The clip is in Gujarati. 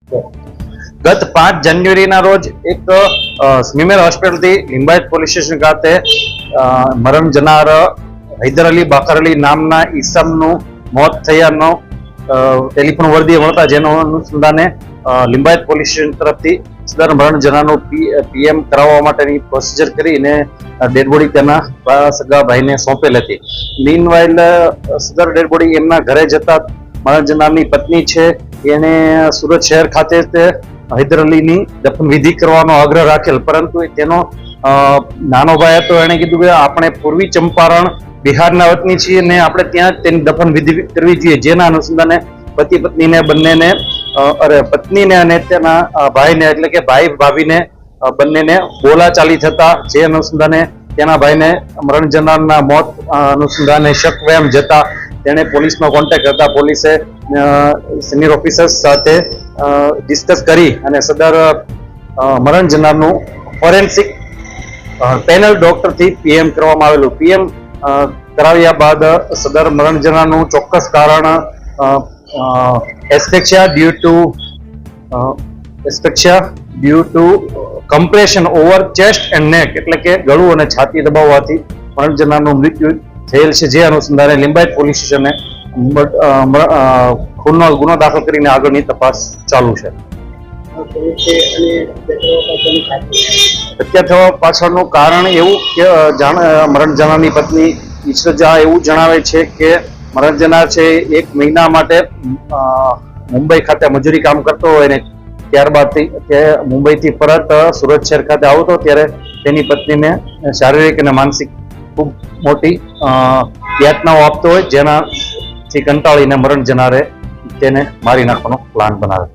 ગત 5 જાન્યુઆરીના રોજ એક સ્મીમેર હોસ્પિટલથી લિંબાયત પોલીસ સ્ટેશન ખાતે મરણ જનાર હૈદર અલી બાકર અલી નામના ઈસમનું મોત થયાનો ટેલિફોન વર્દી મળતા જેનો અનુસંધાને લિંબાયત પોલીસ સ્ટેશન તરફથી સદર મરણ જનારનું પીએમ કરાવવા માટેની પ્રોસિજર કરીને ડેડ બોડી તેના સગા ભાઈને સોંપેલ હતી. મીનવાઇલ સદર ડેડ બોડી એમના ઘરે જતા મરણ જનારની પત્ની છે એને સુરત શહેર ખાતે તે હૈદર અલીની દફન વિધિ કરવાનો આગ્રહ રાખેલ, પરંતુ તેનો નાનો ભાઈ હતો. એને કીધું કે આપણે પૂર્વી ચંપારણ બિહારના વતની છીએ ને આપણે ત્યાં તેની દફન વિધિ કરવી જોઈએ. જેના અનુસંધાને પતિ પત્નીને બંનેને પત્નીને અને તેના ભાઈને એટલે કે ભાઈ ભાભીને બંનેને બોલાચાલી થતા જે અનુસંધાને તેના ભાઈને મરણ જનારના મોત અનુસંધાને શક વહેમ જતા તેણે પોલીસનો કોન્ટેક્ટ કરતા પોલીસે સિનિયર ઓફિસર્સ સાથે ડિસ્કસ કરી અને સદર મરણ જનારનું ફોરેન્સિક પેનલ ડોક્ટરથી પીએમ કરવામાં આવેલું. પીએમ કરાવ્યા બાદ સદર મરણ જનારનું ચોક્કસ કારણ asphyxia due to compression over chest and neck એટલે કે ગળું અને છાતી દબાવવાથી મરણ જનારનું મૃત્યુ થયેલ છે. જે અનુસંધાને લિંબાયત પોલીસ સ્ટેશને ખૂનનો ગુનો દાખલ કરીને આગળની તપાસ ચાલુ છે. હત્યા થવા પાછળનું કારણ એવું કે મરણ જનારની પત્ની ઈશરજા એવું જણાવે છે કે મરણ જનાર છે 1 મહિના માટે મુંબઈ ખાતે મજૂરી કામ કરતો હોય ને ત્યારબાદ તે મુંબઈથી પરત સુરત શહેર ખાતે આવતો ત્યારે તેની પત્નીને શારીરિક અને માનસિક ખૂબ મોટી યાતનાઓ આપતો હોય, જેનાથી કંટાળીને મરણ જનારે તેને મારી નાખવાનો પ્લાન બનાવે.